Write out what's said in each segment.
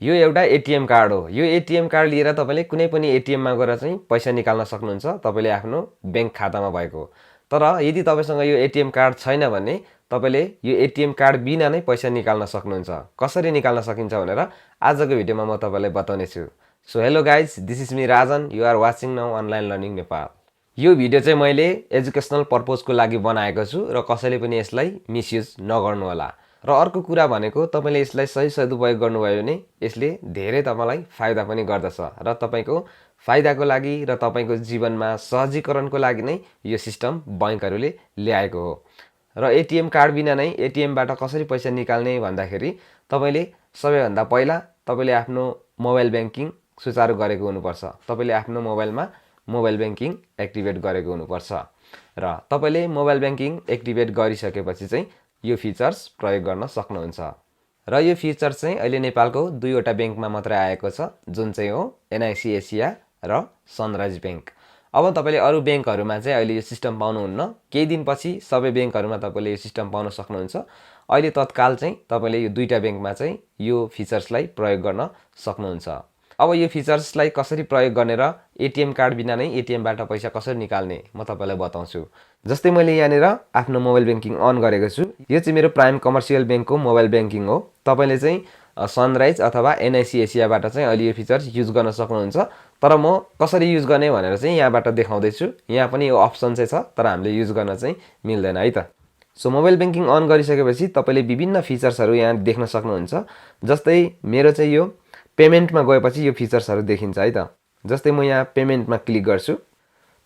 यो एउटा ATM card हो। यो एटीएम कार्ड लिएर तपाईले कुनै पनि एटीएममा गएर चाहिँ पैसा निकाल्न सक्नुहुन्छ तपाईले आफ्नो बैंक खातामा भएको। तर यदि तपाईसँग यो एटीएम कार्ड छैन भने तपाईले यो एटीएम कार्ड बिना नै पैसा निकाल्न सक्नुहुन्छ। कसरी निकाल्न सकिन्छ भनेर आजको भिडियोमा म तपाईलाई बताउने छु। So hello guys, this is me Rajan, you are watching now online learning Nepal. यो भिडियो चाहिँ मैले एजुकेसनल पर्पजको लागि बनाएको छु र कसैले पनि यसलाई मिसयुज नगर्नु होला। र अर्को कुरा भनेको तपाईले यसलाई सही सदुपयोग गर्नुभयो भने यसले धेरै तपाईलाई फाइदा पनि गर्दछ र तपाईको फाइदाको लागि र तपाईको जीवनमा सहजीकरणको लागि नै यो सिस्टम बैंकहरूले ल्याएको हो। र एटीएम कार्ड बिना नै एटीएमबाट कसरी पैसा निकाल्ने भन्दाखेरि तपाईले सबैभन्दा पहिला तपाईले आफ्नो मोबाइल बैंकिङ सुचारु गरेको हुनुपर्छ। तपाईले आफ्नो मोबाइलमा मोबाइल बैंकिङ एक्टिभेट गरेको हुनुपर्छ र तपाईले मोबाइल बैंकिङ एक्टिभेट गरिसकेपछि चाहिँ यो फिचर्स प्रयोग गर्न सक्नुहुन्छ। र यो फिचर चाहिँ अहिले नेपालको दुईवटा बैंकमा मात्रै आएको छ, जुन चाहिँ हो एनआईसी एसिया र सनराइज बैंक। अब तपाईले अरु बैंकहरुमा चाहिँ अहिले यो सिस्टम पाउनुहुन्न। केही दिनपछि सबै बैंकहरुमा तपाईले यो सिस्टम पाउन सक्नुहुन्छ। अहिले तत्काल चाहिँ तपाईले यो दुईटा बैंकमा चाहिँ यो फिचर्सलाई प्रयोग गर्न सक्नुहुन्छ। अब यो फिचर्सलाई कसरी प्रयोग गर्ने र एटीएम कार्ड बिना नै एटीएमबाट पैसा कसरी निकाल्ने म तपाईलाई बताउँछु। जस्तै मैले यहाँनिर आफ्नो मोबाइल बैंकिङ अन गरेको छु। यो चाहिँ मेरो प्राइम कमर्सियल बैंकको मोबाइल बैंकिङ हो। तपाईले चाहिँ सनराइज अथवा एनआईसी एसियाबाट चाहिँ अहिले यो फिचर्स युज गर्न सक्नुहुन्छ। तर म कसरी युज गर्ने भनेर चाहिँ यहाँबाट देखाउँदै छु। यहाँ पनि यो अप्सन चाहिँ छ, तर हामीले युज गर्न चाहिँ मिल्दैन है त। सो मोबाइल बैंकिङ अन गरिसकेपछि तपाईले विभिन्न फिचर्सहरु यहाँ देख्न सक्नुहुन्छ। जस्तै मेरो चाहिँ यो पेमेन्टमा गएपछि यो फिचर्सहरु देखिन्छ है त। जस्तै म यहाँ पेमेन्टमा क्लिक गर्छु।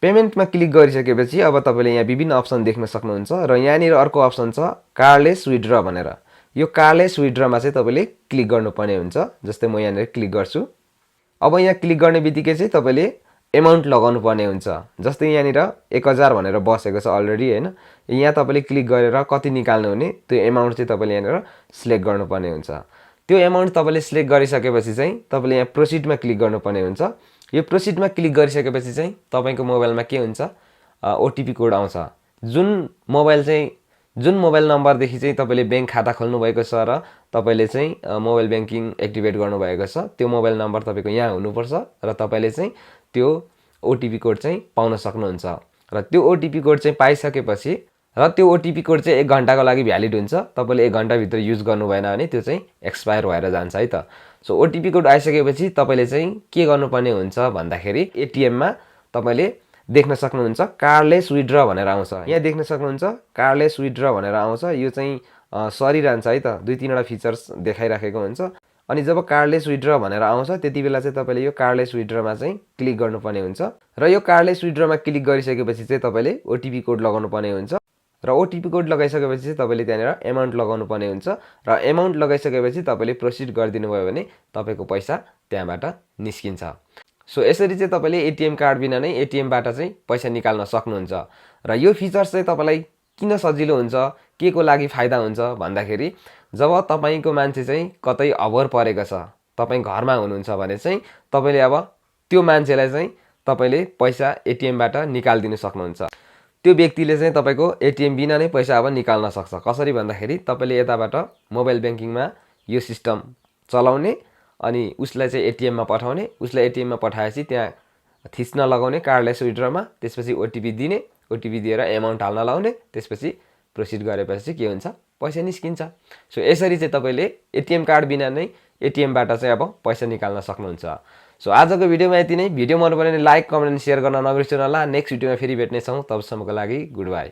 पेमेन्टमा क्लिक गरिसकेपछि अब तपाईले यहाँ विभिन्न अप्सन देख्न सक्नुहुन्छ र यहाँनिर अर्को अप्सन छ कार्डलेस विथड्र भनेर। यो कार्डलेस विथड्रमा चाहिँ तपाईले क्लिक गर्नुपर्ने हुन्छ। जस्तै म यहाँनिर क्लिक गर्छु। अब यहाँ क्लिक गर्ने बित्तिकै चाहिँ तपाईले एमाउन्ट लगाउनु पर्ने हुन्छ। जस्तै यहाँनिर 1000 भनेर बसेको छ अलरेडी हैन। यहाँ तपाईले क्लिक गरेर कति निकाल्नु हुने त्यो एमाउन्ट चाहिँ तपाईले यहाँनिर सिलेक्ट गर्नुपर्ने हुन्छ। त्यो एमाउन्ट तपाईले सिलेक्ट गरिसकेपछि चाहिँ तपाईले यहाँ प्रोसिडमा क्लिक गर्नुपर्ने हुन्छ। यो प्रोसिडमा क्लिक गरिसकेपछि चाहिँ तपाईको मोबाइलमा के हुन्छ, ओटीपी कोड आउँछ। जुन मोबाइल नम्बरदेखि चाहिँ तपाईले बैंक खाता खोल्नु भएको छ र तपाईले चाहिँ मोबाइल बैंकिङ एक्टिभेट गर्नु भएको छ, त्यो मोबाइल नम्बर तपाईको यहाँ हुनुपर्छ र तपाईले चाहिँ त्यो ओटीपी कोड चाहिँ पाउन सक्नुहुन्छ। र त्यो ओटीपी कोड चाहिँ पाइसकेपछि र त्यो ओटीपी कोड चाहिँ 1 घण्टाको लागि भ्यालिड हुन्छ। तपाईले 1 घण्टा भित्र युज गर्नु भएन भने त्यो चाहिँ एक्सपायर भएर जान्छ है त। सो ओटीपी कोड आइसकेपछि तपाईले चाहिँ के गर्नुपर्ने हुन्छ भन्दाखेरि एटीएममा तपाईले देख्न सक्नुहुन्छ कार्डलेस विथड्र भनेर आउँछ। यहाँ देख्न सक्नुहुन्छ कार्डलेस विथड्र भनेर आउँछ। यो चाहिँ सरिरहन्छ है त, 2-3 वटा फिचर्स देखाइराखेको हुन्छ। अनि जब कार्डलेस विथड्र भनेर आउँछ त्यतिबेला चाहिँ तपाईले यो कार्डलेस विथड्रमा चाहिँ क्लिक गर्नुपर्ने हुन्छ। र यो कार्डलेस विथड्रमा क्लिक गरिसकेपछि चाहिँ तपाईले ओटीपी कोड लगाउनु पर्ने हुन्छ। र ओटीपी कोड लगाइसकेपछि चाहिँ तपाईले त्यहाँनिर एमाउन्ट लगाउनु पर्ने हुन्छ। र एमाउन्ट लगाइसकेपछि तपाईले प्रोसिड गरिदिनु भयो भने तपाईको पैसा त्यहाँबाट निस्किन्छ। सो यसरी चाहिँ तपाईले एटीएम कार्ड बिना नै एटीएमबाट चाहिँ पैसा निकाल्न सक्नुहुन्छ। र यो फिचर्स चाहिँ तपाईलाई किन सजिलो हुन्छ, के को लागि फाइदा हुन्छ भन्दाखेरि जब तपाईको मान्छे चाहिँ कतै अभर परेको छ, तपाई घरमा हुनुहुन्छ भने चाहिँ तपाईले अब त्यो मान्छेलाई चाहिँ तपाईले पैसा एटीएमबाट निकाल्दिनु सक्नुहुन्छ। त्यो व्यक्तिले चाहिँ तपाईको एटीएम बिना नै पैसा अब निकाल्न सक्छ। कसरी भन्दाखेरि तपाईले यताबाट मोबाइल बैंकिङमा यो सिस्टम चलाउने अनि उसलाई चाहिँ एटीएममा पठाउने, उसलाई एटीएममा पठाएपछि त्यहाँ थिच्न लगाउने कार्डलेस विथड्रमा, त्यसपछि ओटीपी दिने, ओटीपी दिएर एमाउन्ट हाल्न लाउने, त्यसपछि प्रोसिड गरेपछि के हुन्छ, पैसा निस्किन्छ। सो यसरी चाहिँ तपाईले एटीएम कार्ड बिना नै एटीएमबाट चाहिँ अब पैसा निकाल्न सक्नुहुन्छ। सो आजको भिडियोमा यति नै। भिडियो मन पऱ्यो भने लाइक, कमेन्ट, शेयर गर्न नबिर्सनु होला। नेक्स्ट भिडियोमा फेरि भेट्ने छौं। तबसम्मको लागि गुड बाई।